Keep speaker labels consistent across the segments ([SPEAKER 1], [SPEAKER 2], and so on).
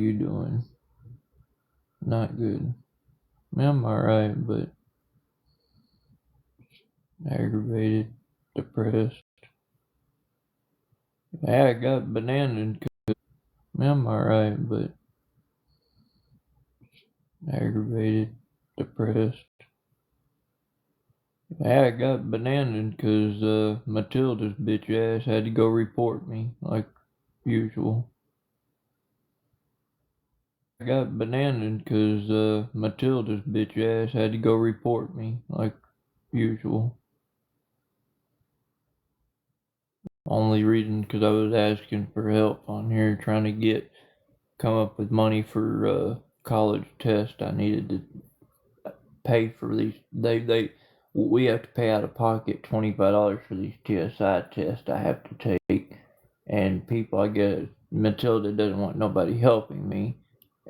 [SPEAKER 1] you doing? Not good. I mean, I'm alright, but aggravated, depressed. I got bananaed. I mean, I'm alright, but aggravated, depressed. I got bananaed because Matilda's bitch ass had to go report me, like usual. I got bananaed because Matilda's bitch ass had to go report me, like usual. Only reason because I was asking for help on here, trying to come up with money for college test. I needed to pay for these. We have to pay out of pocket $25 for these TSI tests I have to take, and people, I guess Matilda doesn't want nobody helping me,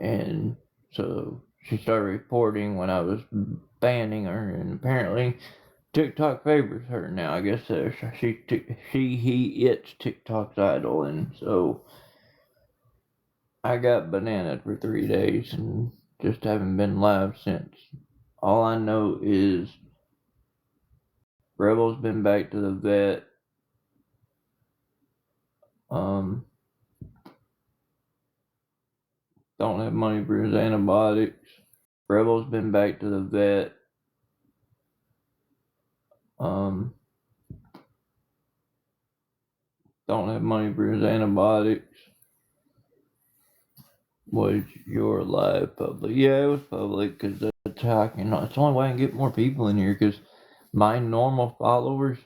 [SPEAKER 1] and so she started reporting when I was banning her, and apparently TikTok favors her now. I guess it's TikTok's idol, and so I got bananaed for 3 days and just haven't been live since. All I know is Rebel's been back to the vet. Don't have money for his antibiotics. Rebel's been back to the vet. Don't have money for his antibiotics. Was your live public? Yeah, it was public because that's how I can. It's the only way I can get more people in here because my normal followers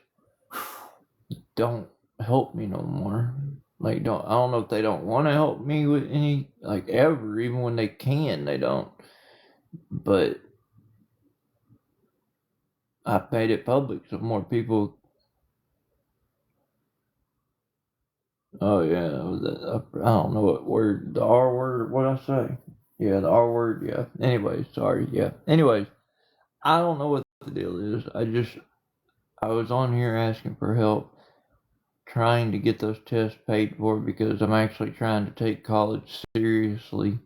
[SPEAKER 1] don't help me no more. Like, I don't know if they don't want to help me with any, like, ever. Even when they can, they don't. But I made it public so more people. Oh yeah, I don't know what word, the R word. What I say? Yeah, the R word. Yeah. Anyways, sorry. Yeah. Anyways, I don't know what the deal is. I was on here asking for help, trying to get those tests paid for because I'm actually trying to take college seriously,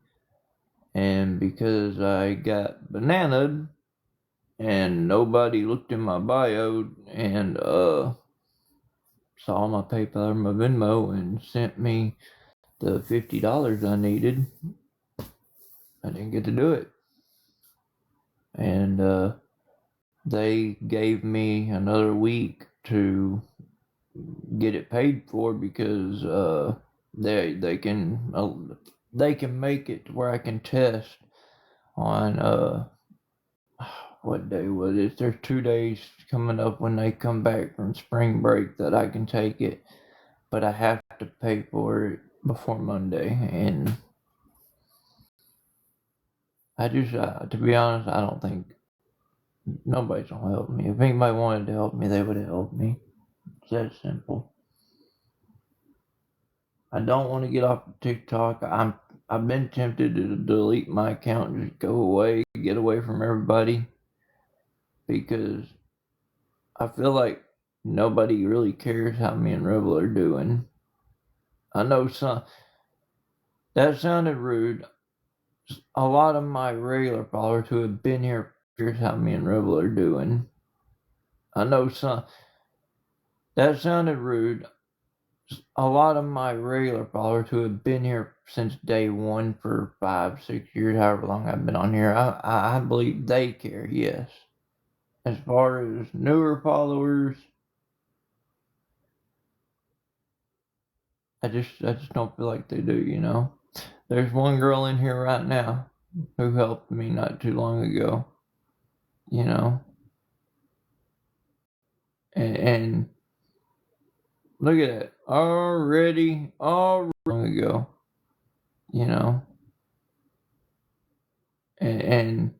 [SPEAKER 1] and because I got bananaed and nobody looked in my bio and saw my PayPal or my Venmo and sent me the $50 I needed, I didn't get to do it. And they gave me another week to get it paid for because they can make it to where I can test on what day was it? There's 2 days coming up when they come back from spring break that I can take it, but I have to pay for it before Monday. And I just, to be honest, I don't think nobody's gonna help me. If anybody wanted to help me, they would have helped me. It's that simple. I don't want to get off of TikTok. I've been tempted to delete my account and just go away, get away from everybody, because I feel like nobody really cares how me and Rebel are doing. I know that sounded rude. A lot of my regular followers who have been here cares how me and Rebel are doing. I know that sounded rude. A lot of my regular followers who have been here since day one for 5-6 years, however long I've been on here, I believe they care, yes. As far as newer followers, I just don't feel like they do, you know. There's one girl in here right now who helped me not too long ago, you know. And look at that. Already long ago, you know. And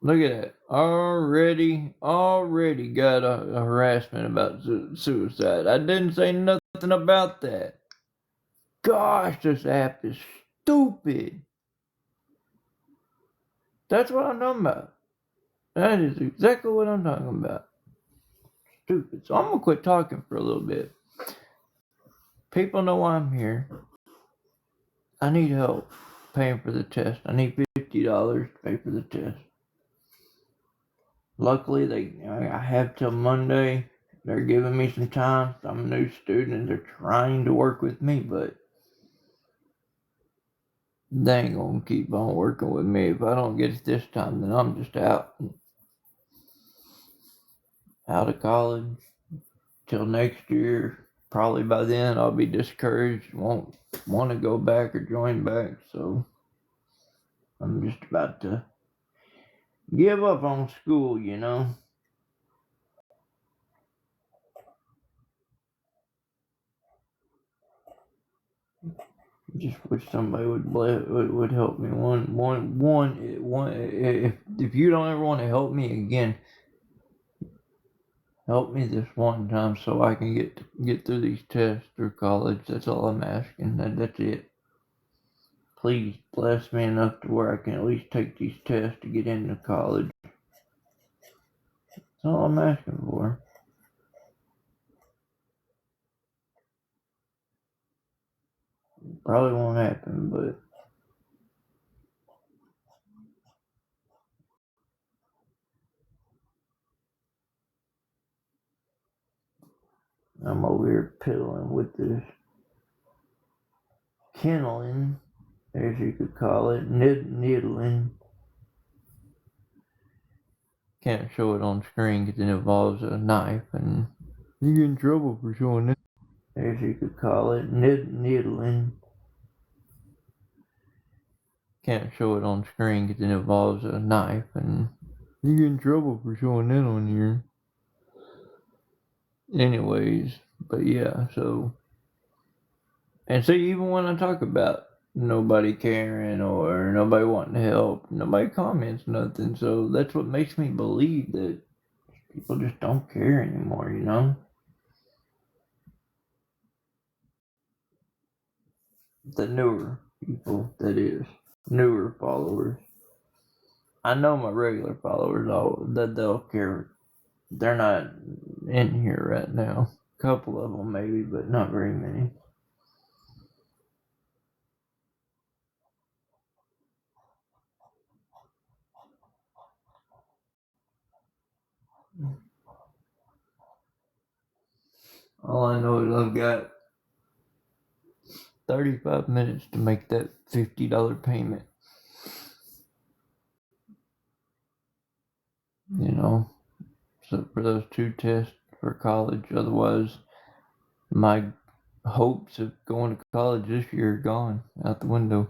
[SPEAKER 1] look at that. Already got a harassment about suicide. I didn't say nothing about that. Gosh, this app is stupid. That's what I'm talking about. That is exactly what I'm talking about. Stupid. So I'm going to quit talking for a little bit. People know I'm here. I need help paying for the test. I need $50 to pay for the test. Luckily, I have till Monday. They're giving me some time. I'm a new student and they're trying to work with me, but they ain't gonna keep on working with me. If I don't get it this time, then I'm just out of college till next year. Probably by then I'll be discouraged, won't want to go back or join back. So I'm just about to give up on school, you know. Just wish somebody would help me. If you don't ever want to help me again, help me this one time so I can get through these tests through college. That's all I'm asking. That's it. Please bless me enough to where I can at least take these tests to get into college. That's all I'm asking for. Probably won't happen, but I'm over here piddling with this kindling, as you could call it, needling. Can't show it on screen because it involves a knife, and you get in trouble for showing it. As you could call it, needling. Can't show it on screen because it involves a knife, and you get in trouble for showing that on here. Anyways, but yeah, so. And so even when I talk about nobody caring or nobody wanting to help, nobody comments nothing. So that's what makes me believe that people just don't care anymore, you know? The newer people, that is. Newer followers. I know my regular followers, that they'll care. They're not in here right now. A couple of them maybe, but not very many. All I know is I've got 35 minutes to make that $50 payment. You know, so for those 2 tests for college. Otherwise, my hopes of going to college this year are gone out the window.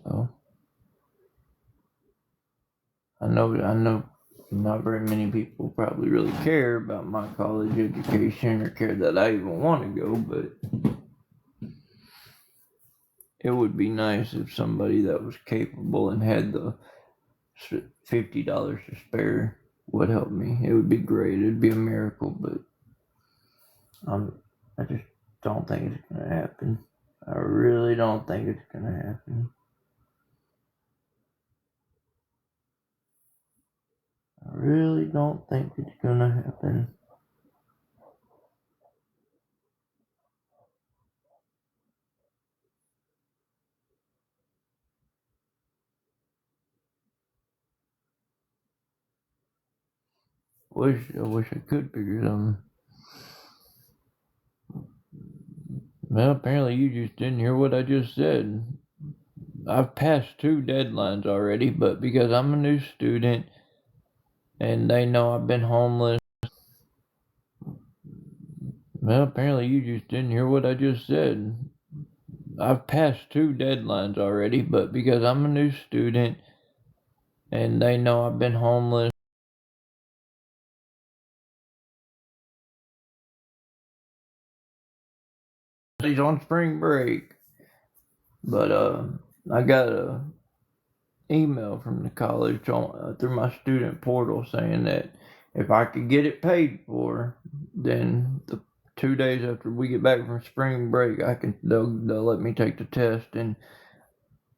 [SPEAKER 1] So I know not very many people probably really care about my college education or care that I even want to go, but it would be nice if somebody that was capable and had the $50 to spare would help me. It would be great. It'd be a miracle, but I just don't think it's gonna happen. I really don't think it's gonna happen. I really don't think it's gonna happen. I wish I could figure something. Well, apparently you just didn't hear what I just said. I've passed 2 deadlines already, but because I'm a new student and they know I've been homeless. Well, apparently you just didn't hear what I just said. I've passed 2 deadlines already, but because I'm a new student and they know I've been homeless. He's on spring break. But I got a email from the college through my student portal saying that if I could get it paid for, then the 2 days after we get back from spring break, they'll let me take the test, and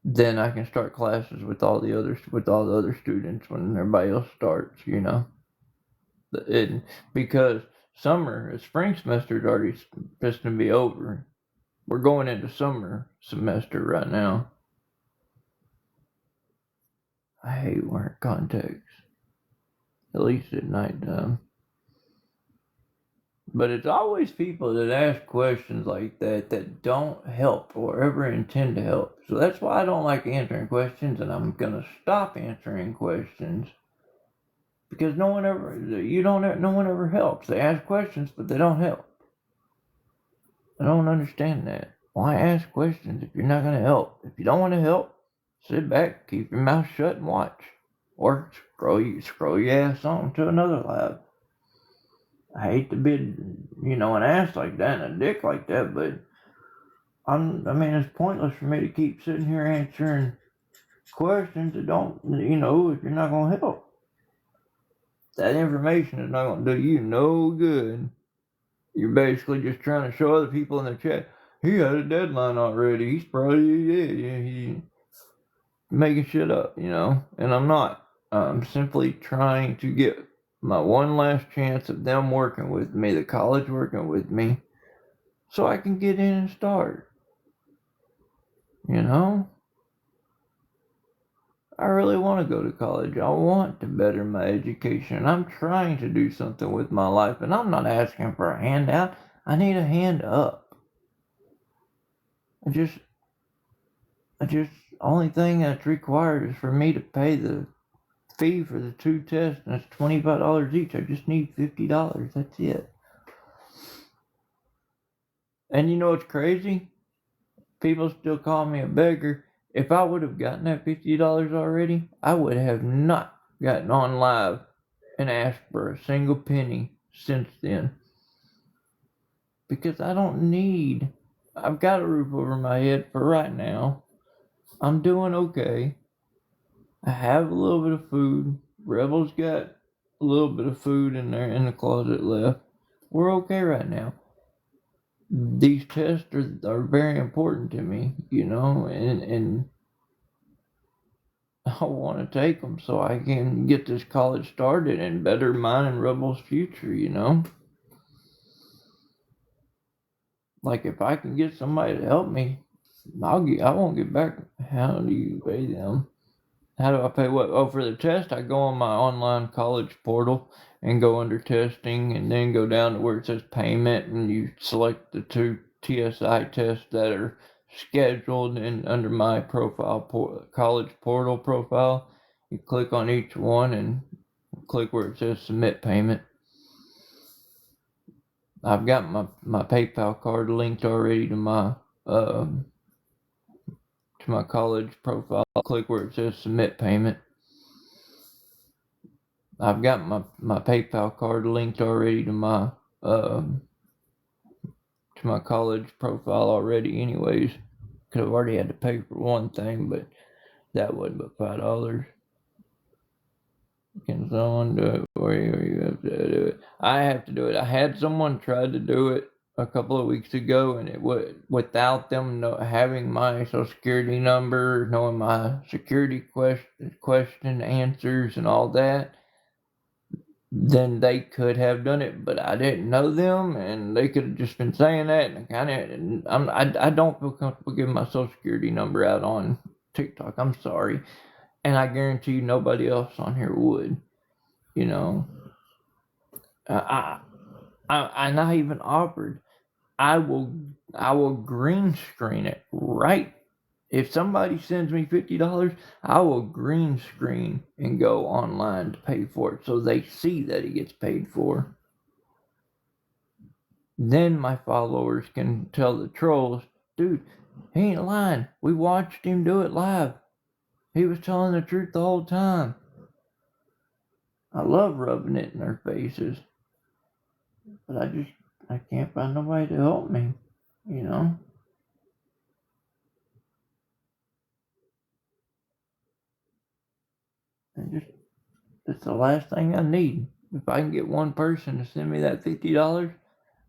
[SPEAKER 1] then I can start classes with all the other students when everybody else starts. You know. Because spring semester is already supposed to be over. We're going into summer semester right now. I hate wearing contacts, at least at nighttime. But it's always people that ask questions like that don't help or ever intend to help. So that's why I don't like answering questions, and I'm gonna stop answering questions because no one ever helps. They ask questions, but they don't help. I don't understand that. Why ask questions if you're not gonna help? If you don't want to help, sit back, keep your mouth shut, and watch, or scroll your ass on to another lab. I hate to be, an ass like that and a dick like that, but it's pointless for me to keep sitting here answering questions that don't, if you're not going to help. That information is not going to do you no good. You're basically just trying to show other people in the chat, he had a deadline already. He's probably, he's making shit up, and I'm not. I'm simply trying to get my one last chance of them working with me, the college working with me, so I can get in and start. I really want to go to college. I want to better my education. I'm trying to do something with my life, and I'm not asking for a handout. I need a hand up. Only thing that's required is for me to pay the fee for the 2 tests, and it's $25 each. I just need $50. That's it. And you know what's crazy? People still call me a beggar. If I would have gotten that $50 already, I would have not gotten on live and asked for a single penny since then. Because I've got a roof over my head for right now. I'm doing okay. I have a little bit of food. Rebel's got a little bit of food in there in the closet left. We're okay right now. These tests are very important to me, and I want to take them so I can get this college started and better mine and Rebel's future, Like if I can get somebody to help me, I won't get back. How do you pay them? How do I pay what? Oh, for the test, I go on my online college portal and go under testing and then go down to where it says payment and you select the 2 TSI tests that are scheduled and under my college portal profile. You click on each one and click where it says submit payment. I've got my PayPal card linked already to my college profile. Click where it says submit payment. I've got my PayPal card linked already to my college profile already anyways. Because I've already had to pay for one thing, but that wasn't but $5. Can someone do it for you, or you have to do it? I have to do it. I had someone try to do it a couple of weeks ago, and it would, without them having my social security number, knowing my security question answers and all that, then they could have done it, but I didn't know them, and they could have just been saying that, and I don't feel comfortable giving my social security number out on TikTok. I'm sorry, and I guarantee you nobody else on here would. I not even offered. I will green screen it right. If somebody sends me $50, I will green screen and go online to pay for it so they see that it gets paid for. Then my followers can tell the trolls, dude, he ain't lying. We watched him do it live. He was telling the truth the whole time. I love rubbing it in their faces. But I can't find nobody to help me, It's the last thing I need. If I can get one person to send me that $50,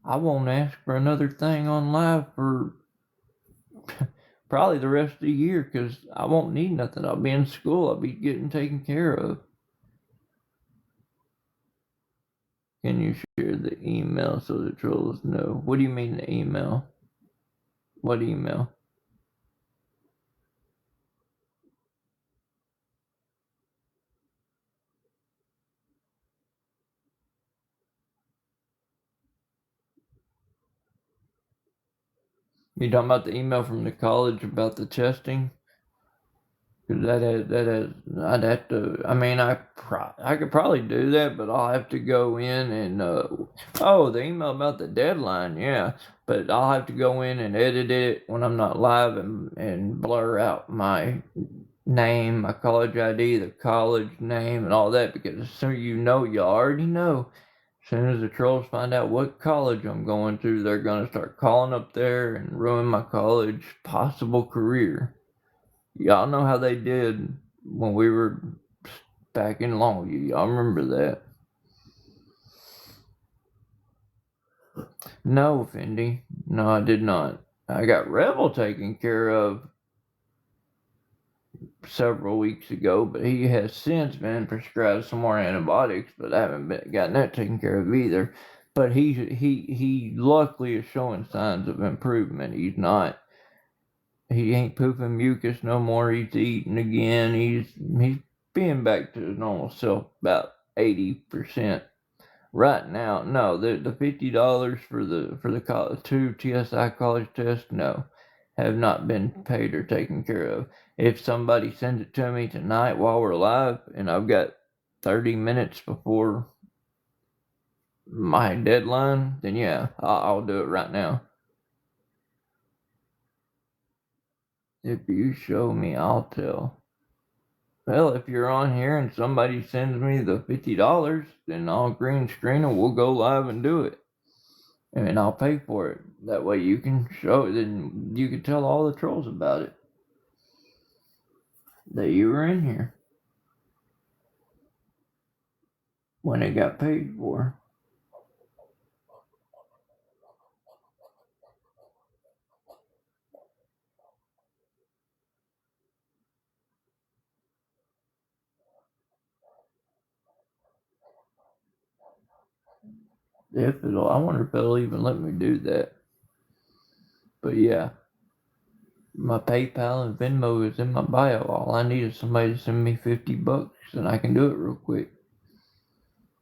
[SPEAKER 1] I won't ask for another thing on live for probably the rest of the year because I won't need nothing. I'll be in school. I'll be getting taken care of. Can you share the email so the trolls know? What do you mean the email? What email? You talking about the email from the college about the testing? Cause I'd have to. I mean, I could probably do that, but I'll have to go in and oh, the email about the deadline, yeah. But I'll have to go in and edit it when I'm not live and blur out my name, my college ID, the college name, and all that because as soon as you already know. As soon as the trolls find out what college I'm going to, they're gonna start calling up there and ruin my college possible career. Y'all know how they did when we were back in Longview. Y'all remember that? No, Fendi. No, I did not. I got Rebel taken care of several weeks ago, but he has since been prescribed some more antibiotics, but I haven't gotten that taken care of either. But he luckily is showing signs of improvement. He ain't pooping mucus no more. He's eating again. He's being back to his normal self about 80% right now. No, the $50 for the two TSI college tests, no, have not been paid or taken care of. If somebody sends it to me tonight while we're live and I've got 30 minutes before my deadline, then yeah, I'll do it right now. If you show me, I'll tell. Well, if you're on here and somebody sends me the $50, then I'll green screen and we'll go live and do it. And I'll pay for it. That way you can show, then you can tell all the trolls about it. That you were in here when it got paid for. I wonder if they'll even let me do that. But yeah, my PayPal and Venmo is in my bio. All I need is somebody to send me $50 and I can do it real quick.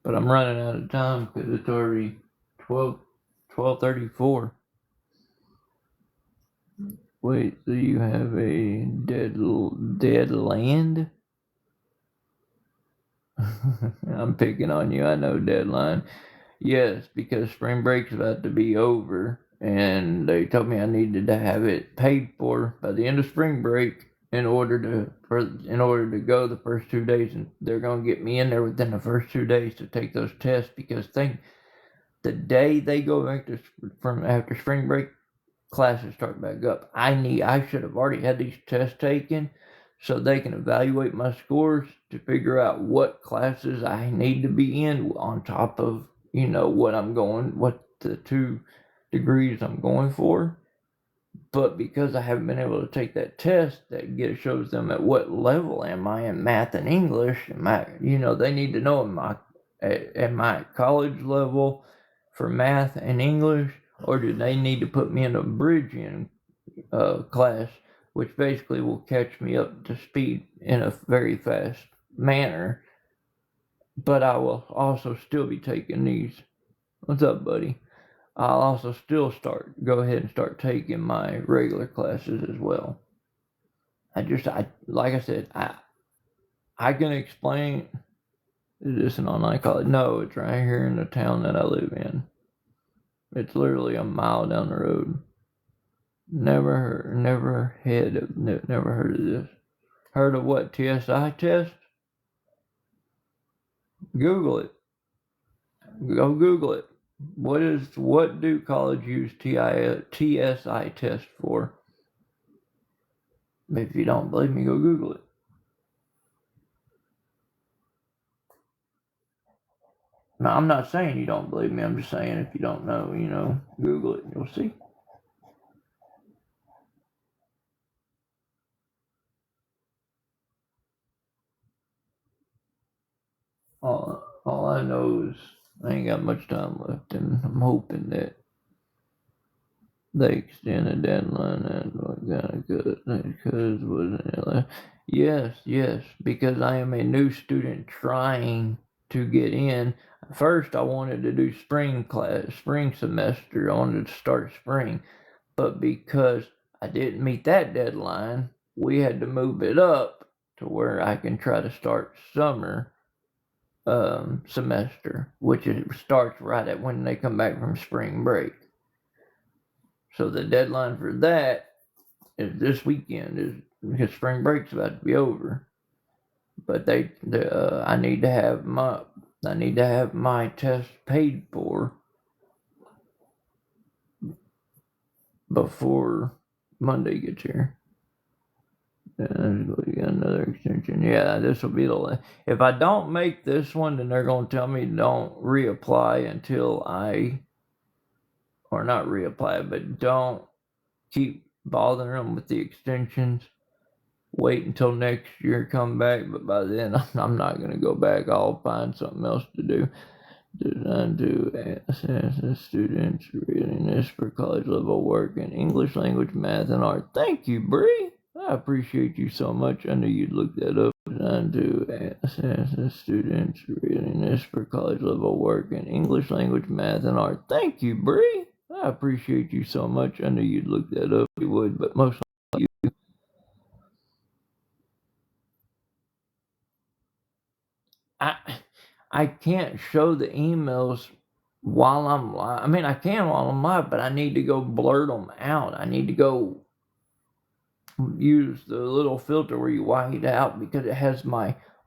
[SPEAKER 1] But I'm running out of time because it's already 12:34. Wait, so you have a dead land? I'm picking on you. I know deadline. Yes, because spring break's about to be over, and they told me I needed to have it paid for by the end of spring break in order to go the first 2 days, and they're gonna get me in there within the first 2 days to take those tests because the day they go back to from after spring break, classes start back up. I should have already had these tests taken so they can evaluate my scores to figure out what classes I need to be in on top of, what the 2 degrees I'm going for. But because I haven't been able to take that test, shows them at what level am I in math and English. They need to know at my college level for math and English, or do they need to put me in a bridging class, which basically will catch me up to speed in a very fast manner. But I will also still be taking these. What's up, buddy? I'll also still go ahead and start taking my regular classes as well. Like I said, I can explain. Is this an online college? No, it's right here in the town that I live in. It's literally a mile down the road. Never heard of this. Heard of what? TSI test? Google it. Go Google it. What do college use TSI test for? If you don't believe me, go Google it. Now, I'm not saying you don't believe me. I'm just saying if you don't know, Google it and you'll see. All I know is I ain't got much time left, and I'm hoping that they extend the deadline and kind of good because wasn't it like, yes, because I am a new student trying to get in. First, I wanted to do spring semester. I wanted to start spring, but because I didn't meet that deadline, we had to move it up to where I can try to start summer semester, which starts right at when they come back from spring break. So the deadline for that is this weekend, is because spring break's about to be over. But I need to have my test paid for before Monday gets here. Another extension. Yeah, this will be the last. If I don't make this one, then they're going to tell me don't reapply until or not reapply, but don't keep bothering them with the extensions. Wait until next year, come back, but by then I'm not going to go back. I'll find something else to do. Designed to assess students' readiness for college level work in English language, math, and art. Thank you, Bree. I appreciate you so much. I knew you'd look that up. Designed to assess students' readiness for college level work in English language, math, and art. Thank you, Bree. I appreciate you so much. I knew you'd look that up. You would, but most you. I can't show the emails while I'm live. I mean, I can while I'm live, but I need to go blurt them out. I need to go use the little filter where you white out because it has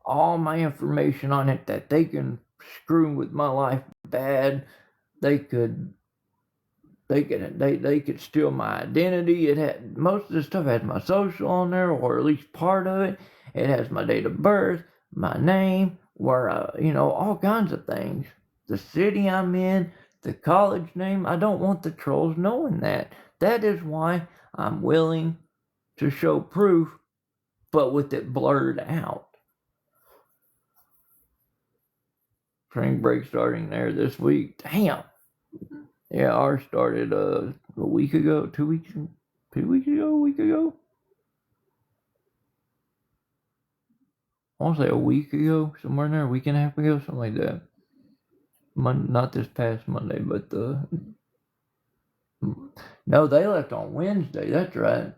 [SPEAKER 1] all my information on it that they can screw with my life bad. They could steal my identity. It had most of the stuff has my social on there, or at least part of it. It has my date of birth, my name, where all kinds of things. The city I'm in, the college name. I don't want the trolls knowing that. That is why I'm willing to show proof, but with it blurred out. Spring break starting there this week. Damn. Yeah, ours started a week ago, 2 weeks, a week ago. I want to say a week ago, somewhere in there, a week and a half ago, something like that. Not this past Monday, but no, they left on Wednesday. That's right,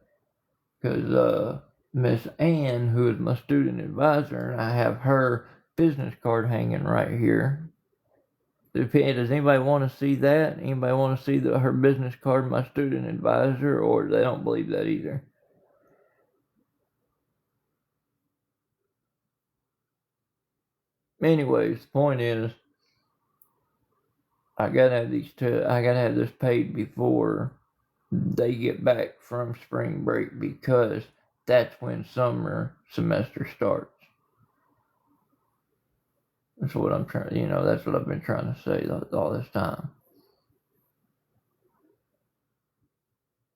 [SPEAKER 1] because Miss Ann, who is my student advisor, and I have her business card hanging right here. Does anybody want to see that? Anybody want to see her business card, my student advisor, or they don't believe that either? Anyways, the point is, I gotta have this paid before they get back from spring break because that's when summer semester starts. That's what I'm trying. That's what I've been trying to say all this time.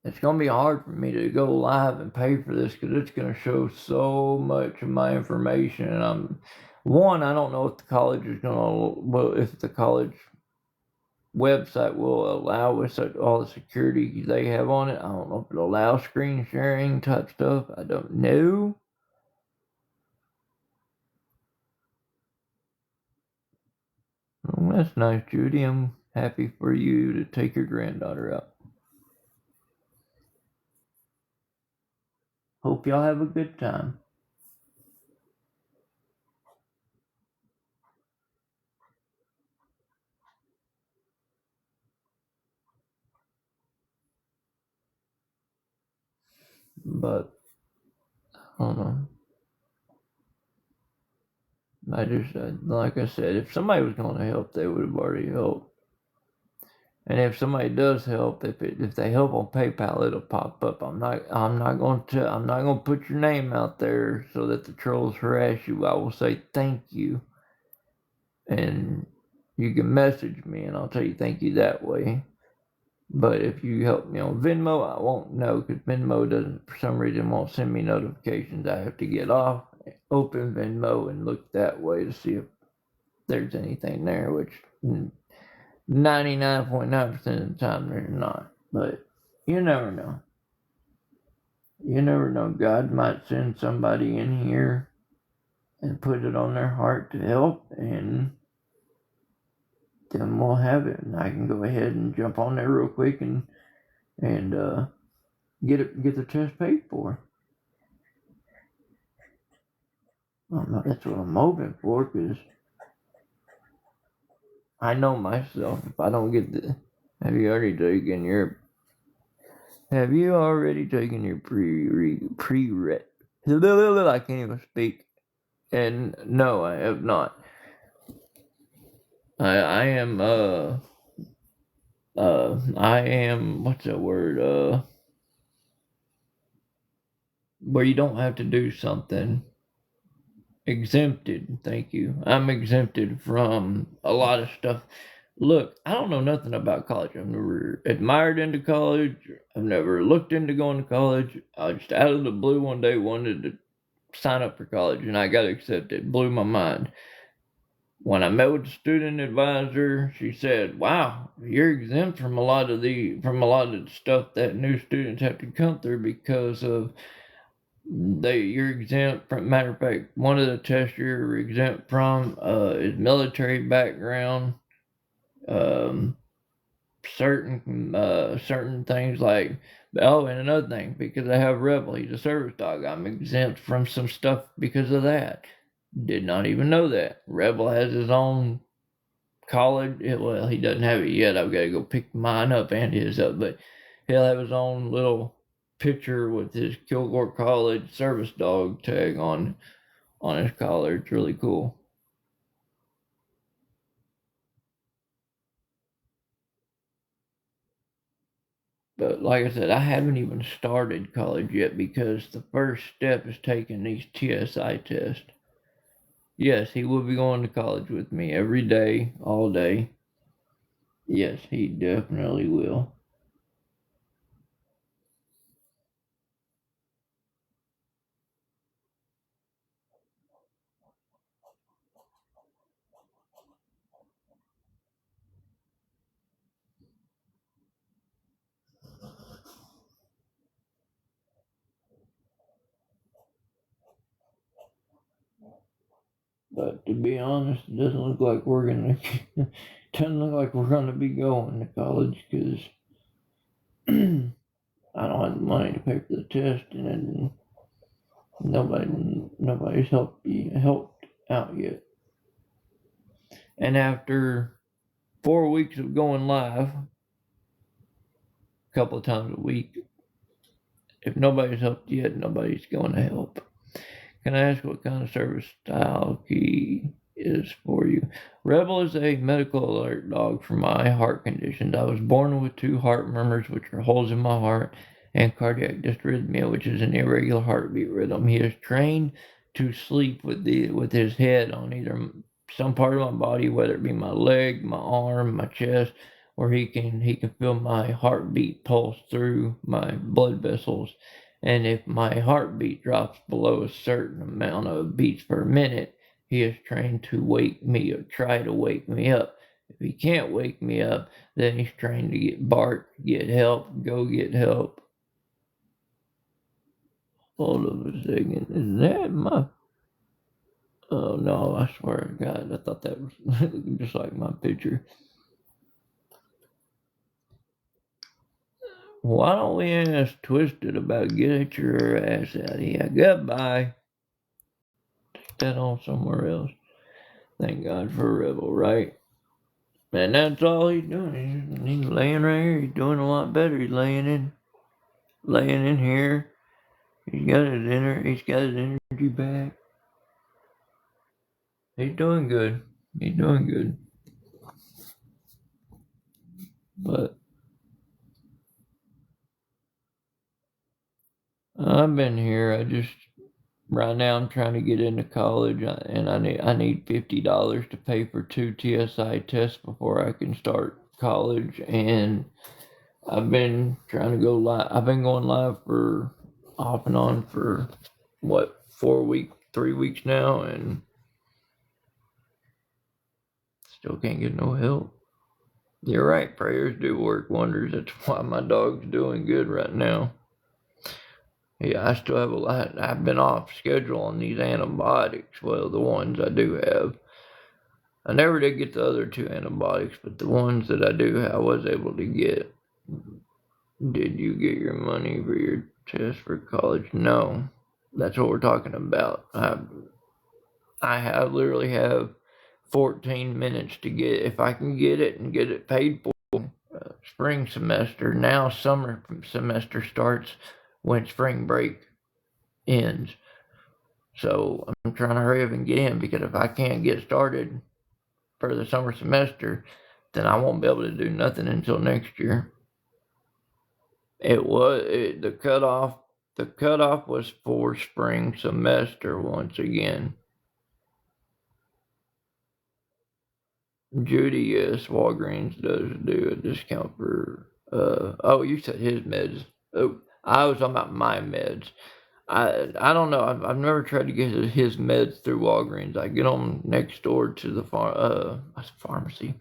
[SPEAKER 1] It's gonna be hard for me to go live and pay for this because it's gonna show so much of my information, and I don't know if the college is if the college website will allow with all the security they have on it. I don't know if it'll allow screen sharing type stuff. I don't know. Well, that's nice, Judy. I'm happy for you to take your granddaughter out. Hope y'all have a good time. But I don't know. Like I said, if somebody was going to help, they would have already helped. And if somebody does help, if they help on PayPal, it'll pop up. I'm not going to put your name out there so that the trolls harass you. I will say thank you, and you can message me, and I'll tell you thank you that way. But if you help me on Venmo, I won't know because Venmo doesn't, for some reason, won't send me notifications. I have to get off, open Venmo, and look that way to see if there's anything there, which 99.9% of the time there's not. But you never know. You never know. God might send somebody in here and put it on their heart to help, and then we'll have it. And I can go ahead and jump on there real quick and get the test paid for. That's what I'm hoping for, because I know myself. If I don't get the, have you already taken your pre-read? I can't even speak. And no, I have not. I am what's that word? Where you don't have to do something. Exempted, thank you. I'm exempted from a lot of stuff. Look, I don't know nothing about college. I've never admired into college. I've never looked into going to college. I just out of the blue one day wanted to sign up for college, and I got accepted. It blew my mind. When I met with the student advisor, she said, "Wow, you're exempt from a lot of the stuff that new students have to come through because of you're exempt from." Matter of fact, one of the tests you're exempt from is military background, certain things like, oh, and another thing, because I have Rebel, he's a service dog, I'm exempt from some stuff because of that. Did not even know that. Rebel has his own college. Well, he doesn't have it yet. I've got to go pick mine up and his up, but he'll have his own little picture with his Kilgore College service dog tag on his collar. It's really cool. But like I said, I haven't even started college yet because the first step is taking these TSI tests. Yes, he will be going to college with me every day, all day. Yes, he definitely will. But to be honest, it doesn't look like we're gonna doesn't look like we're gonna be going to college because I don't have the money to pay for the test, and nobody's helped out yet. And after 4 weeks of going live, a couple of times a week, if nobody's helped yet, nobody's going to help. Can I ask what kind of service style key is for you? Rebel is a medical alert dog for my heart conditions. I was born with 2 heart murmurs, which are holes in my heart, and cardiac dysrhythmia, which is an irregular heartbeat rhythm. He is trained to sleep with his head on either some part of my body, whether it be my leg, my arm, my chest, or he can feel my heartbeat pulse through my blood vessels. And if my heartbeat drops below a certain amount of beats per minute, he is trained to wake me or try to wake me up. If he can't wake me up, then he's trained to get help, go get help. Hold on a second. Is that my... Oh no, I swear to God, I thought that was just like my picture. Why don't we ask Twisted about get your ass out of here? Goodbye. Take that on somewhere else. Thank God for Rebel, right? And that's all he's doing. He's laying right here. He's doing a lot better. He's laying in here. He's got his energy back. He's doing good. He's doing good. But I've been here. Right now I'm trying to get into college, and I need $50 to pay for 2 TSI tests before I can start college. And I've been trying to go live. I've been going live for off and on for 3 weeks now, and Still can't get no help. You're right, prayers do work wonders. That's why my dog's doing good right now. Yeah, I still have a lot. I've been off schedule on these antibiotics. Well, the ones I do have. I never did get the other 2 antibiotics, but the ones that I do have, I was able to get. Did you get your money for your test for college? No. That's what we're talking about. I literally have 14 minutes to get, if I can get it and get it paid for, spring semester. Now summer semester starts when spring break ends. So I'm trying to hurry up and get in, because if I can't get started for the summer semester, then I won't be able to do nothing until next year. The cutoff was for spring semester once again. Judy, yes, Walgreens does do a discount for, oh, you said his meds. Oh, I was talking about my meds. I don't know. I've never tried to get his meds through Walgreens. I get them next door to the pharmacy,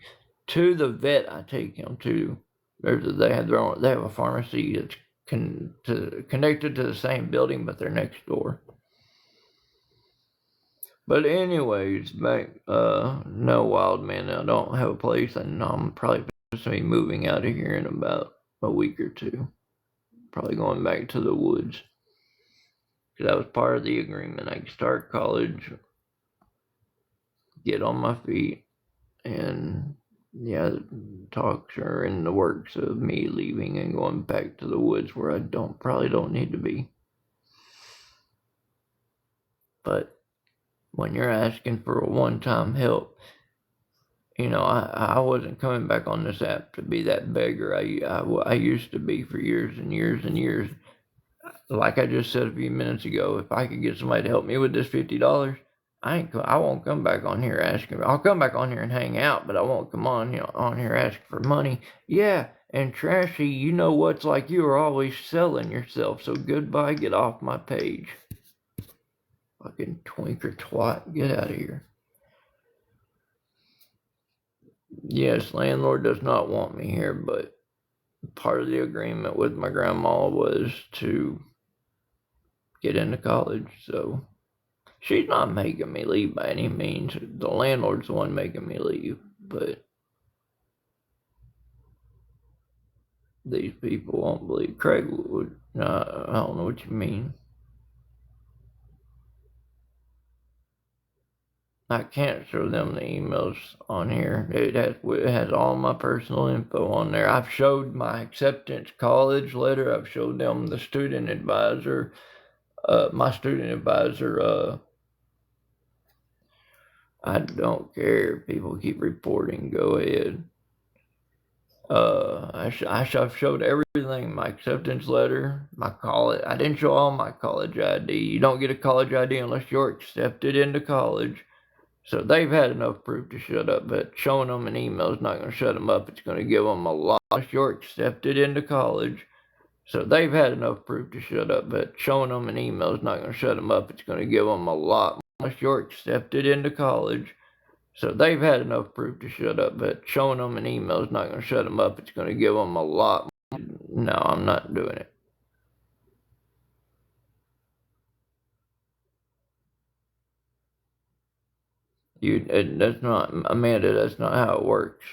[SPEAKER 1] to the vet I take him to. They have a pharmacy that's connected to the same building, but they're next door. But anyways, back, no, wild man, I don't have a place, and I'm probably supposed to be moving out of here in about a week or 2. Probably going back to the woods. Because that was part of the agreement. I could start college, get on my feet, and yeah, talks are in the works of me leaving and going back to the woods where I probably don't need to be. But when you're asking for a one-time help, I wasn't coming back on this app to be that beggar I used to be for years and years and years. Like I just said a few minutes ago, if I could get somebody to help me with this $50, I won't come back on here asking. I'll come back on here and hang out, but I won't come on here asking for money. Yeah, and Trashy, you know what's like, you are always selling yourself, so goodbye, get off my page. Fucking twinker twat, get out of here. Yes, landlord does not want me here, but part of the agreement with my grandma was to get into college, so she's not making me leave by any means. The landlord's the one making me leave, but these people won't believe. Craig would, I don't know what you mean. I can't show them the emails on here. It has all my personal info on there. I've showed my acceptance college letter. I've showed them the student advisor. My student advisor, I don't care if people keep reporting, go ahead. I've showed everything, my acceptance letter, my college. I didn't show all my college ID. You don't get a college ID unless you're accepted into college. So they've had enough proof to shut up, but showing them an email is not going to shut them up. It's going to give them a lot. Unless you're accepted into college. So they've had enough proof to shut up, but showing them an email is not going to shut them up. It's going to give them a lot. Unless you're accepted into college. So they've had enough proof to shut up, but showing them an email is not going to shut them up. It's going to give them a lot. No, I'm not doing it. That's not, Amanda, that's not how it works.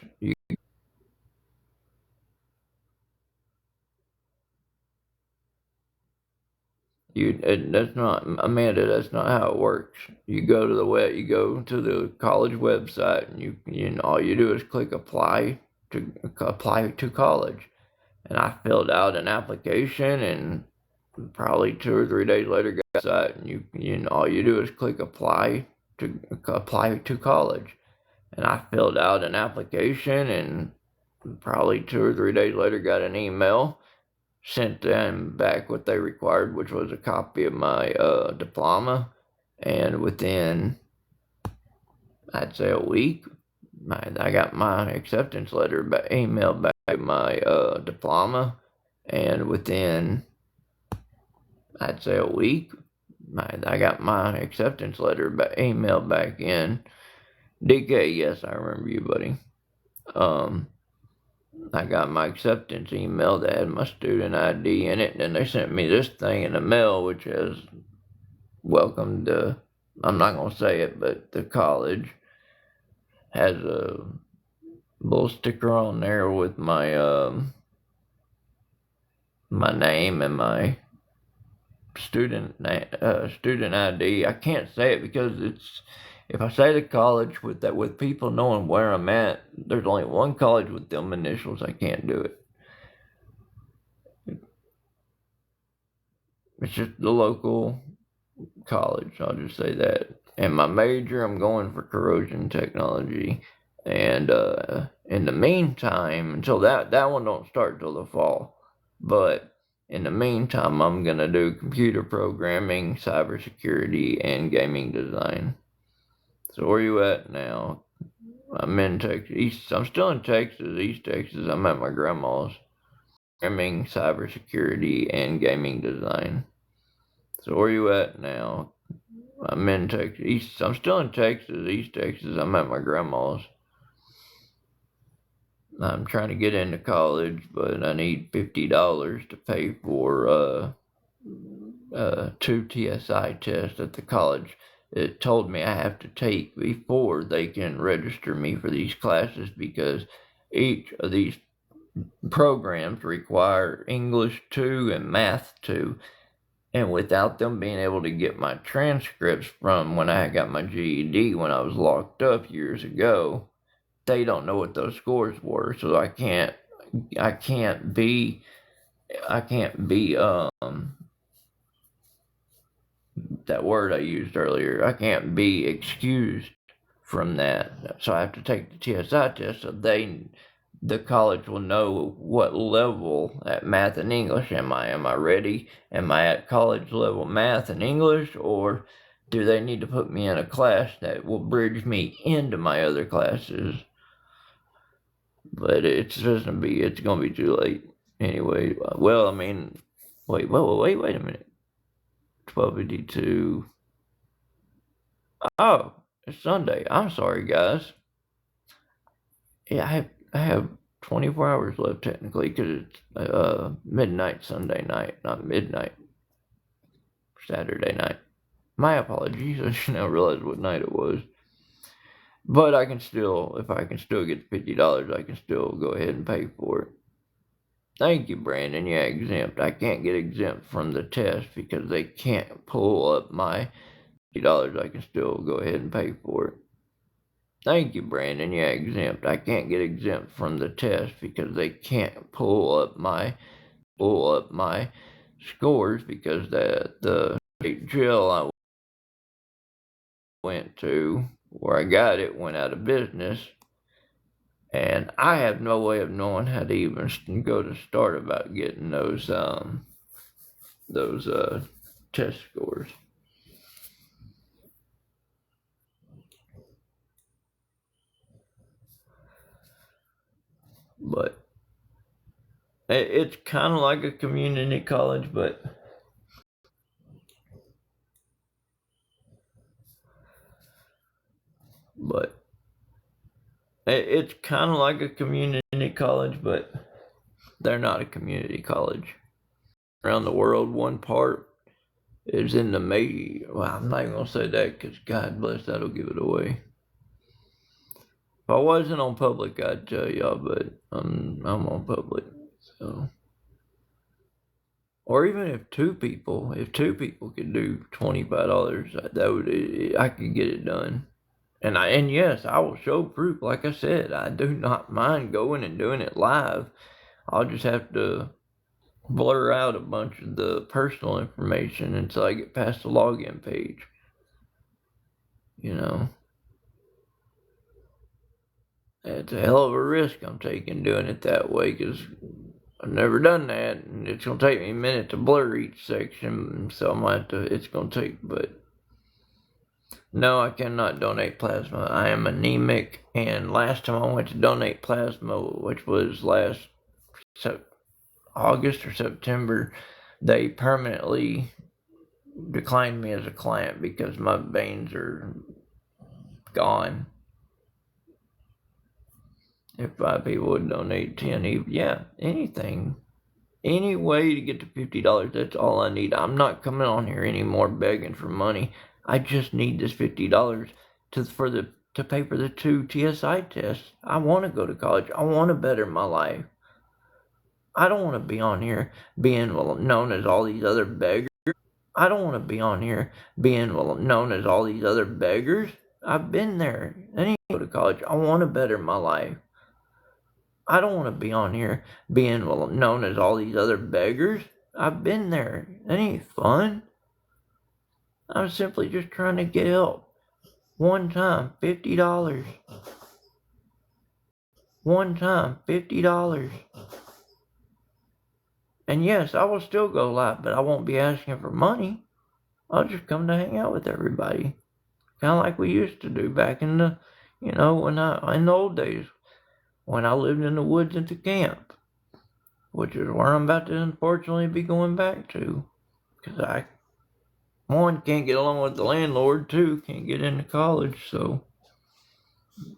[SPEAKER 1] That's not, Amanda, that's not how it works. You go to the college website, and all you do is click apply to college. And I filled out an application, and probably 2 or 3 days later got the site, and all you do is click apply to college. And I filled out an application, and probably 2 or 3 days later got an email, sent them back what they required, which was a copy of my diploma. And within, I'd say, a week, I got my acceptance letter emailed back, my diploma. And within, I'd say, a week, I got my acceptance letter emailed back in. DK, yes, I remember you, buddy. I got my acceptance email that had my student ID in it, and then they sent me this thing in the mail, which has welcome to, I'm not going to say it, but the college has a little sticker on there with my name and my student ID. I can't say it because it's, if I say the college with people knowing where I'm at, there's only one college with them initials. I can't do it. It's just the local college. I'll just say that. And my major, I'm going for corrosion technology. And in the meantime, until that one don't start till the fall. But in the meantime, I'm gonna do computer programming, cybersecurity, and gaming design. So where you at now? I'm in Texas. I'm still in Texas, East Texas. I'm at my grandma's. Programming, cybersecurity, and gaming design. So where you at now? I'm in Texas. I'm still in Texas, East Texas. I'm at my grandma's. I'm trying to get into college, but I need $50 to pay for 2 TSI tests at the college. It told me I have to take before they can register me for these classes because each of these programs require English 2 and Math 2. And without them being able to get my transcripts from when I got my GED when I was locked up years ago, they don't know what those scores were. So I can't be that word I used earlier. I can't be excused from that. So I have to take the TSI test so the college will know what level at math and English am I. Am I ready? Am I at college level math and English, or do they need to put me in a class that will bridge me into my other classes? But it's gonna be too late anyway. Well, I mean, wait a minute. 12:52. Oh, it's Sunday. I'm sorry, guys. Yeah, I have 24 hours left technically because it's midnight Sunday night, not midnight Saturday night. My apologies. I should now realize what night it was. But I can still, if I can still get the $50, I can still go ahead and pay for it. Thank you, Brandon. Yeah, exempt. I can't get exempt from the test because they can't pull up my $50. I can still go ahead and pay for it. Thank you, Brandon. Yeah, exempt. I can't get exempt from the test because they can't pull up my scores because the state jail I went to where I got it went out of business, and I have no way of knowing how to even go to start about getting those test scores. But it's kind of like a community college, but it's kind of like a community college, but they're not a community college. Around the world, one part is in the May. Well, I'm not even gonna say that because God bless, that'll give it away. If I wasn't on public, I'd tell y'all, but I'm on public, so. Or even if two people could do $25, I could get it done. And yes, I will show proof. Like I said, I do not mind going and doing it live. I'll just have to blur out a bunch of the personal information until I get past the login page. You know, it's a hell of a risk I'm taking doing it that way because I've never done that, and it's gonna take me a minute to blur each section. So I might have to. It's gonna take, but no, I cannot donate plasma. I am anemic, and last time I went to donate plasma, which was last August or September, they permanently declined me as a client because my veins are gone. If 5 people would donate 10, yeah, anything. Any way to get to $50, that's all I need. I'm not coming on here anymore begging for money. I just need this $50 to pay for the 2 TSI tests. I want to go to college. I want to better my life. I don't want to be on here being known as all these other beggars. I don't want to be on here being known as all these other beggars. I've been there. I need to go to college. I want to better my life. I don't want to be on here being known as all these other beggars. I've been there. That ain't fun. I'm simply just trying to get help. One time, $50. One time, $50. And yes, I will still go live, but I won't be asking for money. I'll just come to hang out with everybody. Kind of like we used to do back in the, in the old days when I lived in the woods at the camp, which is where I'm about to unfortunately be going back to. Because I, one, can't get along with the landlord, two, can't get into college, so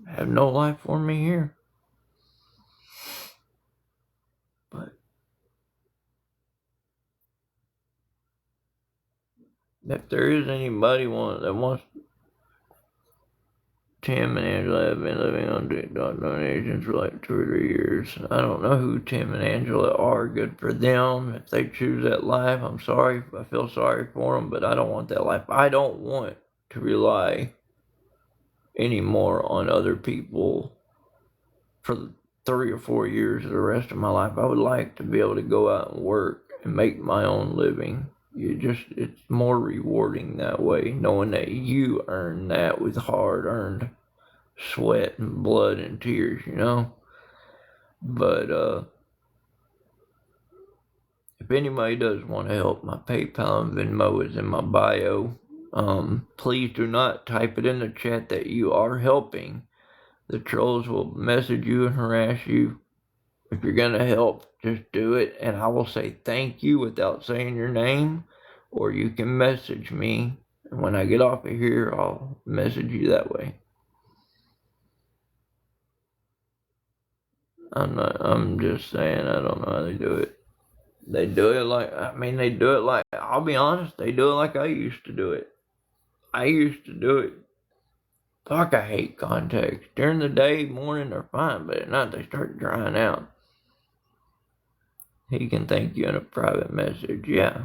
[SPEAKER 1] have no life for me here. But if there is anybody that wants, Tim and Angela have been living on donations for like 2 or 3 years. I don't know who Tim and Angela are. Good for them. If they choose that life, I'm sorry. I feel sorry for them, but I don't want that life. I don't want to rely anymore on other people for 3 or 4 years of the rest of my life. I would like to be able to go out and work and make my own living. It's more rewarding that way, knowing that you earn that with hard-earned sweat and blood and tears, But if anybody does want to help, my PayPal and Venmo is in my bio. Please do not type it in the chat that you are helping. The trolls will message you and harass you. If you're gonna help, just do it, and I will say thank you without saying your name, or you can message me, and when I get off of here, I'll message you that way. I'm just saying, I don't know how they do it. They do it like, I'll be honest, they do it like I used to do it. I used to do it. Fuck, I hate contacts. During the day, morning, they're fine, but at night they start drying out. He can thank you in a private message, yeah.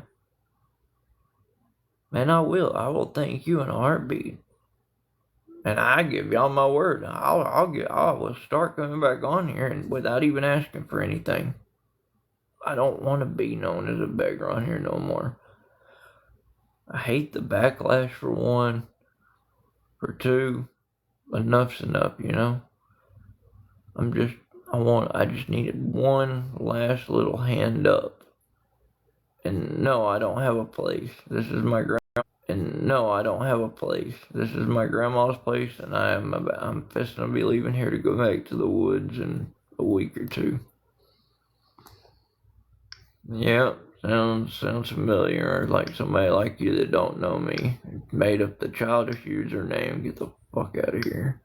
[SPEAKER 1] And I will thank you in a heartbeat. And I give y'all my word, I will start coming back on here and without even asking for anything. I don't want to be known as a beggar on here no more. I hate the backlash, for one. For two, enough's enough, I just needed one last little hand up. And no, I don't have a place. This is my grandma's place, and I'm fixing to be leaving here to go back to the woods in a week or two. Yeah, sounds familiar. Like somebody like you that don't know me made up the childish username. Get the fuck out of here.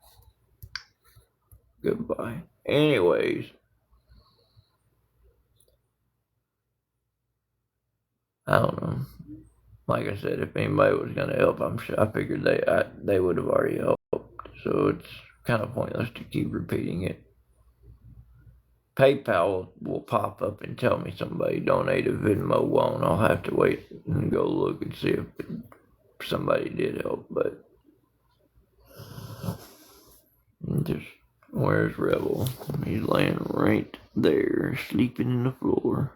[SPEAKER 1] Goodbye. Anyways, I don't know. Like I said, if anybody was gonna help, I figured they would have already helped. So it's kind of pointless to keep repeating it. PayPal will pop up and tell me somebody donated. Venmo won't. I'll have to wait and go look and see if somebody did help. But just, where's Rebel? He's laying right there, sleeping in the floor.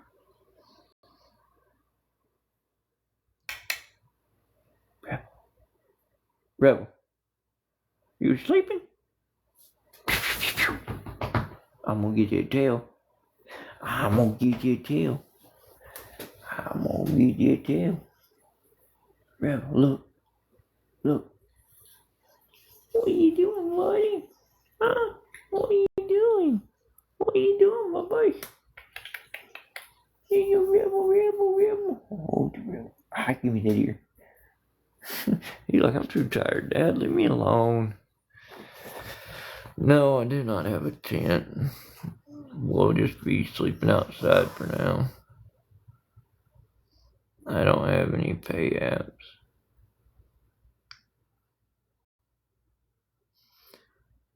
[SPEAKER 1] Rebel, you sleeping? I'm gonna get your tail. I'm gonna get your tail. Rebel, look. What are you doing, buddy? Huh? What are you doing? My boy? Hey, you Rebel. Oh, the Rebel. Give me that ear. He's like, I'm too tired, Dad. Leave me alone. No, I do not have a tent. We'll just be sleeping outside for now. I don't have any pay apps.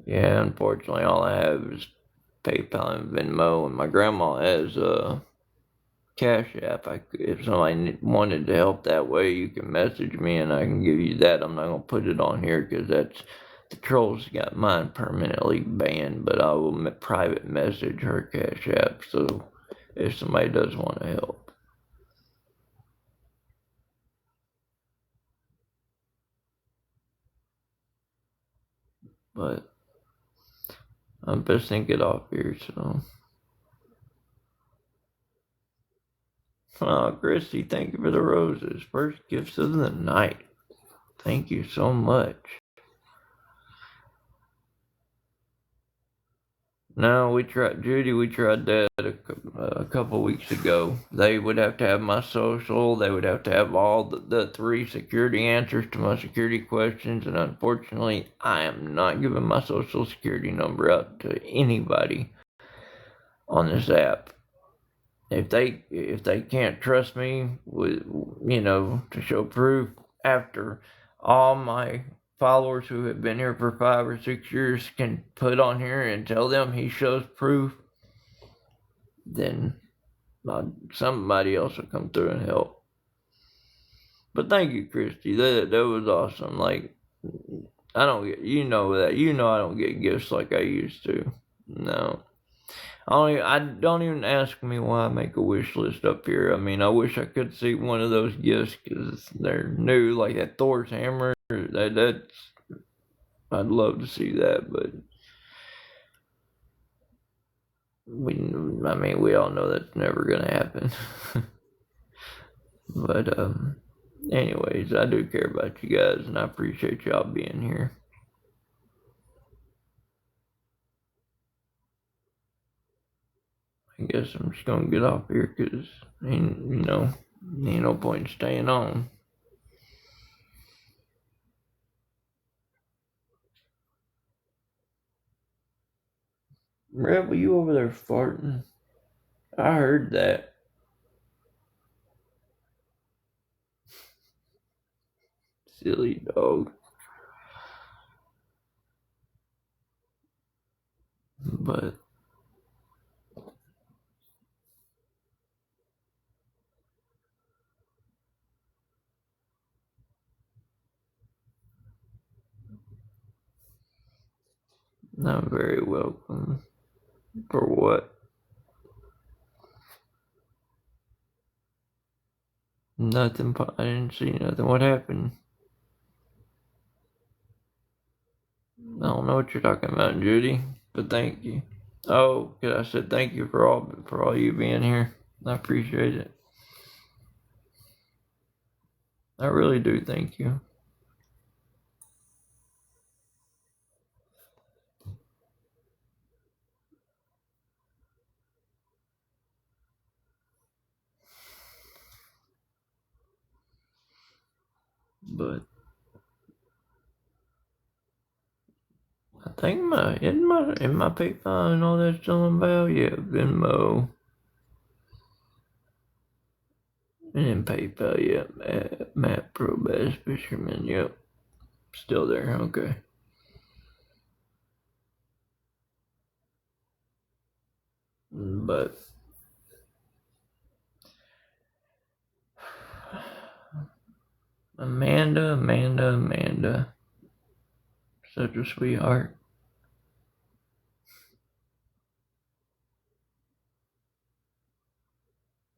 [SPEAKER 1] Yeah, unfortunately, all I have is PayPal and Venmo, and my grandma has a Cash App. If somebody wanted to help that way, you can message me and I can give you that. I'm not gonna put it on here because the trolls got mine permanently banned. But I will private message her Cash App, so if somebody does want to help. But I'm best to get off here, so. Oh, Christy, thank you for the roses. First gifts of the night. Thank you so much. No, Judy, we tried that a couple weeks ago. They would have to have my social, they would have to have all the three security answers to my security questions, and unfortunately, I am not giving my social security number out to anybody on this app. If they can't trust me with to show proof after all my followers who have been here for 5 or 6 years can put on here and tell them he shows proof, then somebody else will come through and help. But thank you, Christy. That was awesome. Like, I don't get, I don't get gifts like I used to. No. I don't even ask me why I make a wish list up here. I mean, I wish I could see one of those gifts because they're new, like that Thor's hammer. I'd love to see that, but we all know that's never gonna happen. But anyways, I do care about you guys, and I appreciate y'all being here. I guess I'm just gonna get off here because ain't no point in staying on. Rebel, you over there farting? I heard that. Silly dog. But not very welcome. For what? Nothing. I didn't see nothing. What happened? I don't know what you're talking about, Judy. But thank you. Oh, cause I said thank you for all you being here. I appreciate it. I really do. Thank you. But I think in my PayPal and all that still in value. Yeah, Venmo and then PayPal. Yeah, Matt Pro Bass Fisherman. Yep, still there. Okay. But Amanda, such a sweetheart.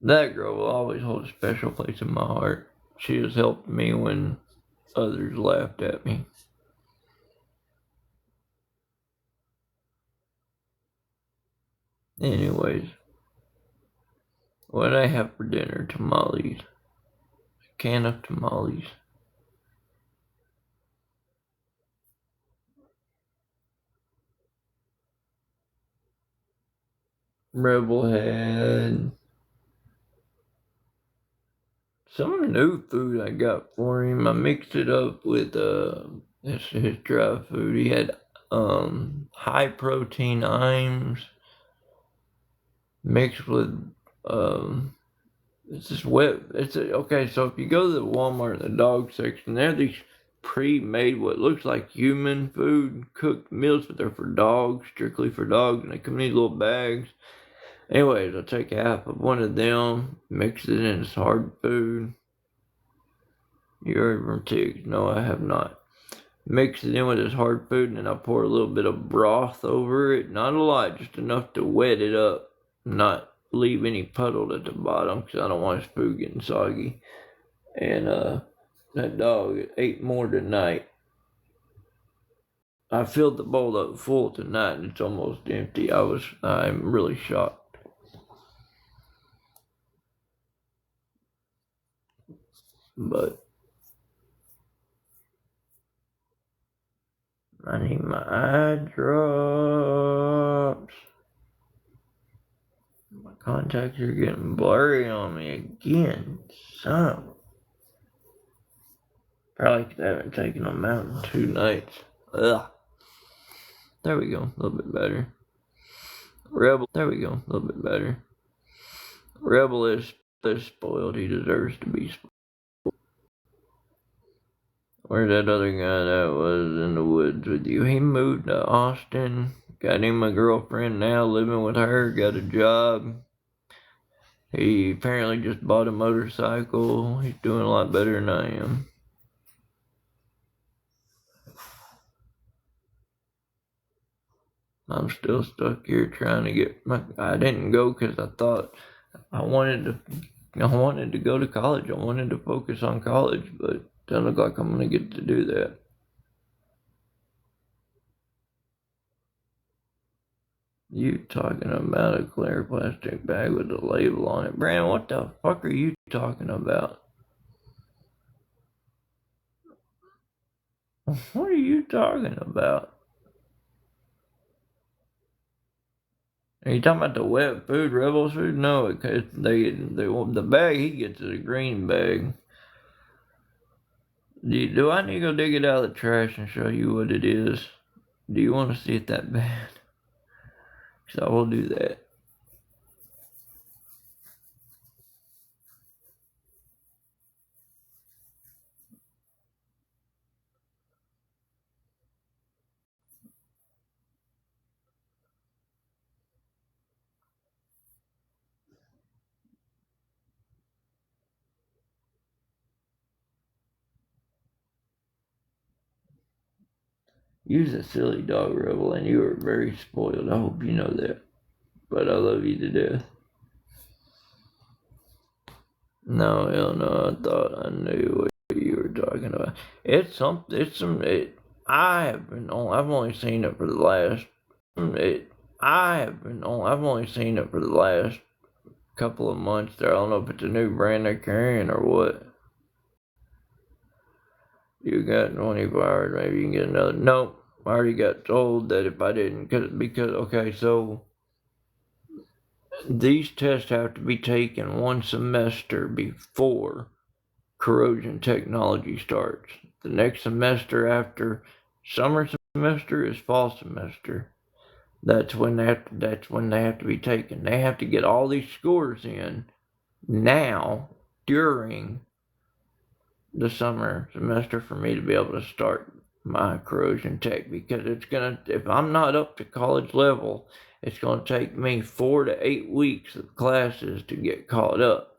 [SPEAKER 1] That girl will always hold a special place in my heart. She has helped me when others laughed at me. Anyways, what did I have for dinner? Tamales. A can of tamales. Rebel had some new food I got for him. I mixed it up with his dry food. He had high protein Iams mixed with it's just wet. Okay. So if you go to the Walmart in the dog section, they have these pre-made what looks like human food cooked meals, but they're for dogs, strictly for dogs, and they come in these little bags. Anyways, I take half of one of them, mix it in this hard food. You heard from Tiggs? No, I have not. Mix it in with this hard food, and then I pour a little bit of broth over it. Not a lot, just enough to wet it up, not leave any puddle at the bottom, because I don't want his food getting soggy. And that dog ate more tonight. I filled the bowl up full tonight, and it's almost empty. I'm really shocked. But I need my eye drops. My contacts are getting blurry on me again. Son. Probably because I haven't taken them out in 2 nights. Ugh. There we go. A little bit better. There we go. A little bit better. Rebel is spoiled. He deserves to be spoiled. Where's that other guy that was in the woods with you? He moved to Austin. Got him a girlfriend now, living with her. Got a job. He apparently just bought a motorcycle. He's doing a lot better than I am. I'm still stuck here trying to get I didn't go because I thought I wanted to go to college. I wanted to focus on college, but it doesn't look like I'm going to get to do that. You talking about a clear plastic bag with a label on it. Brandon, what the fuck are you talking about? What are you talking about? Are you talking about the wet food, Rebels food? No, the bag he gets is a green bag. Do I need to go dig it out of the trash and show you what it is? Do you want to see it that bad? Because I will do that. You're a silly dog, Rebel, and you are very spoiled. I hope you know that. But I love you to death. No, hell no, I thought I knew what you were talking about. I've only seen it for the last, I've only seen it for the last couple of months there. I don't know if it's a new brand they're carrying or what. You got 24 hours, maybe you can get another. Nope, I already got told that if I didn't, because okay, so these tests have to be taken 1 semester before corrosion technology starts. The next semester after summer semester is fall semester. That's when they have to be taken. They have to get all these scores in now during the summer semester for me to be able to start my corrosion tech, because if I'm not up to college level, it's gonna take me 4 to 8 weeks of classes to get caught up.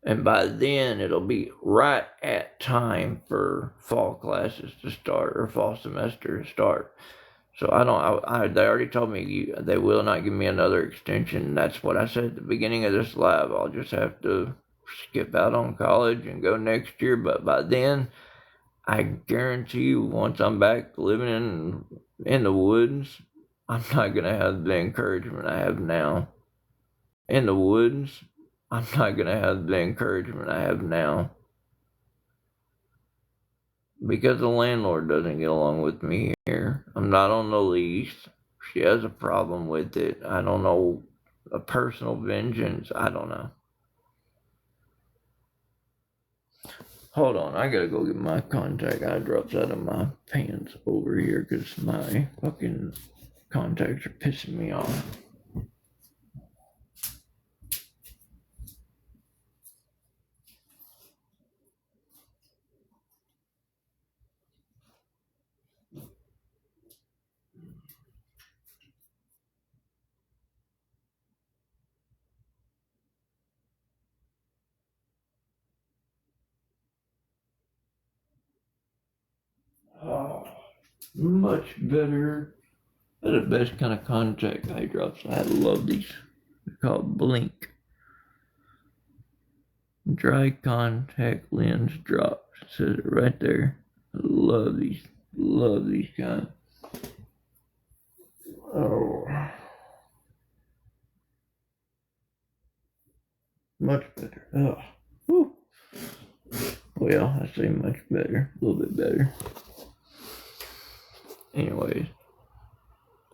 [SPEAKER 1] And by then it'll be right at time for fall classes to start, or fall semester to start. So they already told me they will not give me another extension. That's what I said at the beginning of this live. I'll just have to skip out on college and go next year. But by then, I guarantee you, once I'm back living in the woods, I'm not going to have the encouragement I have now. In the woods, I'm not going to have the encouragement I have now. Because the landlord doesn't get along with me here. I'm not on the lease. She has a problem with it. I don't know. A personal vengeance. I don't know. Hold on, I gotta go get my contact eye drops out of my pants over here because my fucking contacts are pissing me off. Oh, much better. They're the best kind of contact eye drops. I love these. They're called Blink Dry Contact Lens Drops. It says it right there. I love these. Love these kind. Oh, much better. Oh, whew. Well, I say much better. A little bit better. Anyways.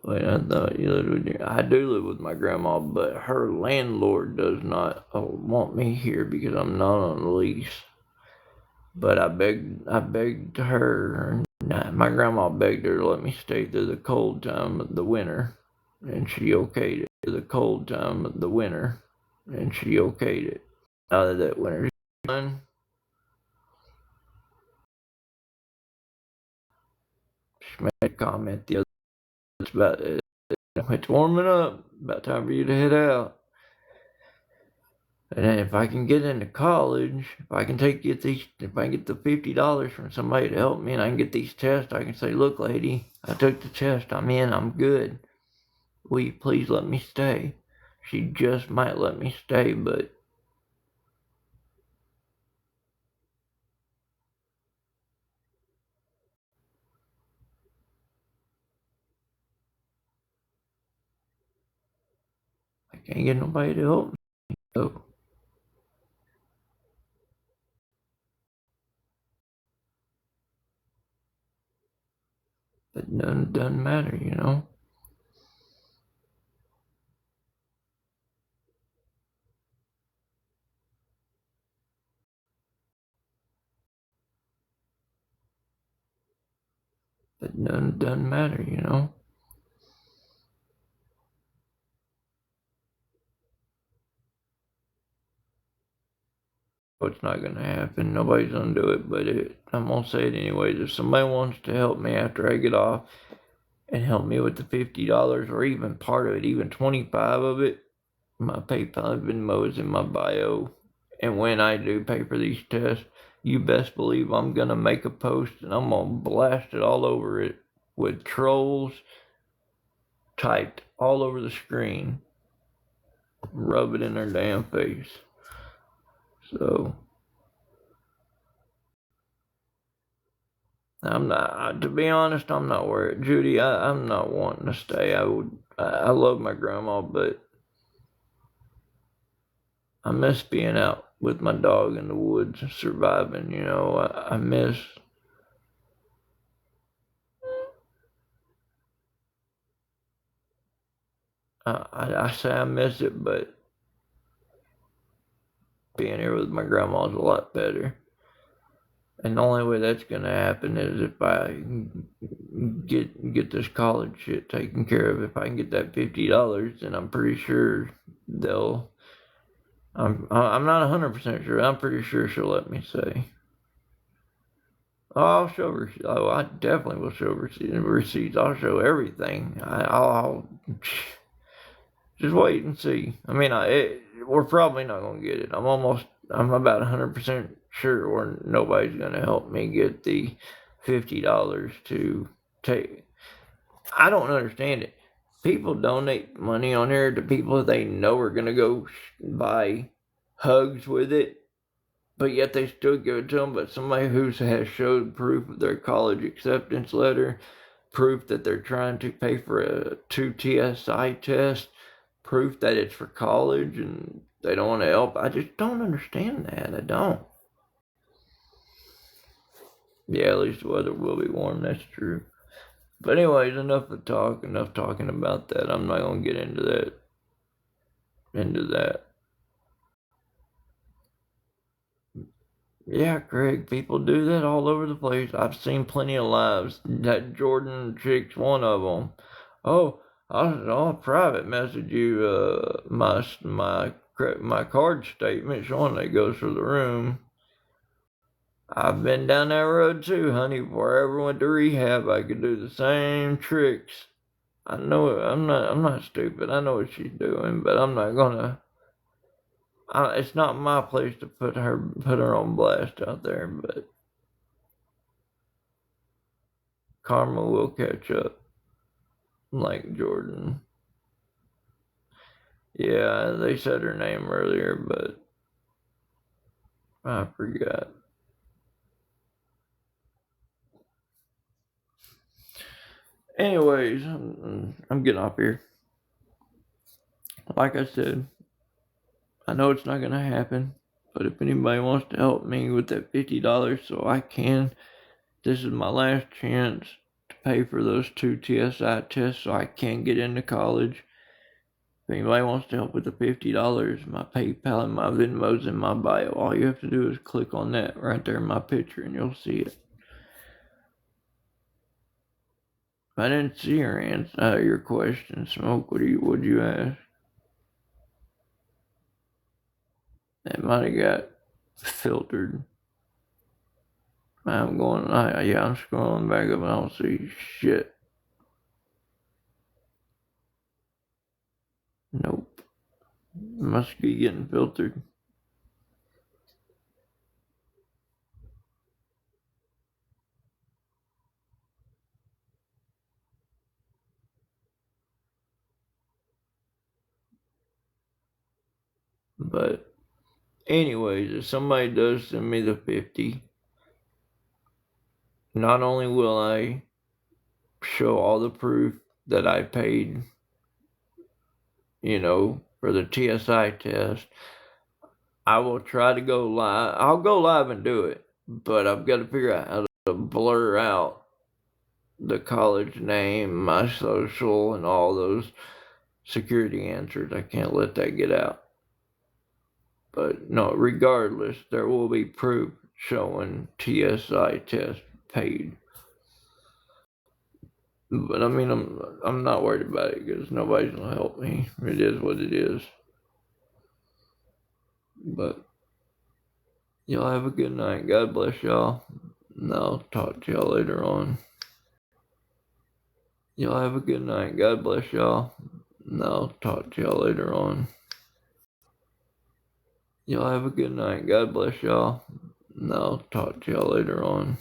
[SPEAKER 1] Wait, I thought you lived with your... I do live with my grandma, but her landlord does not want me here because I'm not on a lease. But I begged her. Nah, my grandma begged her to let me stay through the cold time of the winter, and she okayed it. The cold time of the winter, and she okayed it. Out of that winter done, she made a comment the other day about it. It's warming up. About time for you to head out. And then if I can get into college, if I can get the $50 from somebody to help me, and I can get these tests, I can say, "Look, lady, I took the test. I'm in. I'm good. Will you please let me stay?" She just might let me stay, but I can't get nobody to help me. So, but none doesn't matter, you know. But none doesn't matter, you know. It's not gonna happen. Nobody's gonna do it, but I'm gonna say it anyways. If somebody wants to help me after I get off and help me with the $50 or even part of it, even 25 of it, my PayPal Venmo is in my bio. And when I do pay for these tests, you best believe I'm gonna make a post and I'm gonna blast it all over it with trolls typed all over the screen. Rub it in their damn face. So I'm not, to be honest, I'm not worried. Judy, I'm not wanting to stay. I love my grandma, but I miss being out with my dog in the woods, surviving, you know. I miss, I say I miss it, but being here with my grandma is a lot better. And the only way that's gonna happen is if I get this college shit taken care of. If I can get that $50, then I'm pretty sure they'll. I'm not 100% sure. I'm pretty sure she'll let me say. Oh, I'll show her. Oh, I definitely will show receipts. I'll show everything. I'll just wait and see. I mean, we're probably not gonna get it. I'm about 100% sure nobody's gonna help me get the $50 to take. I don't understand it. People donate money on here to people they know are gonna go buy hugs with it, but yet they still give it to them. But somebody who has showed proof of their college acceptance letter, proof that they're trying to pay for a 2 TSI test, proof that it's for college and they don't want to help. I just don't understand that. I don't. Yeah, at least the weather will be warm. That's true. But anyways, enough of talk. Enough talking about that. I'm not gonna get into that. Into that. Yeah, Craig, people do that all over the place. I've seen plenty of lives. That Jordan chick's one of them. Oh, I'll private message you my card statement showing that goes for the room. I've been down that road too, honey. Before I ever went to rehab, I could do the same tricks. I know it. I'm not stupid. I know what she's doing, but I'm not gonna. It's not my place to put her on blast out there. But karma will catch up, like Jordan. Yeah, they said her name earlier, but I forgot. Anyways, I'm getting off here. Like I said, I know it's not gonna happen, but if anybody wants to help me with that $50 so I can, this is my last chance to pay for those 2 TSI tests so I can get into college. If anybody wants to help with the $50, my PayPal and my Venmo's in my bio. All you have to do is click on that right there in my picture and you'll see it. I didn't see your answer, your question, Smoke. What'd you ask? It might have got filtered. I'm scrolling back up and I don't see shit. Nope. Must be getting filtered. But anyways, if somebody does send me the 50, not only will I show all the proof that I paid, for the TSI test, I will try to go live. I'll go live and do it, but I've got to figure out how to blur out the college name, my social, and all those security answers. I can't let that get out. But no, regardless, there will be proof showing TSI test paid. But I mean, I'm not worried about it because nobody's gonna help me. It is what it is. But y'all have a good night. God bless y'all. And I'll talk to y'all later on. Y'all have a good night. God bless y'all. And I'll talk to y'all later on. Y'all have a good night. God bless y'all. And I'll talk to y'all later on.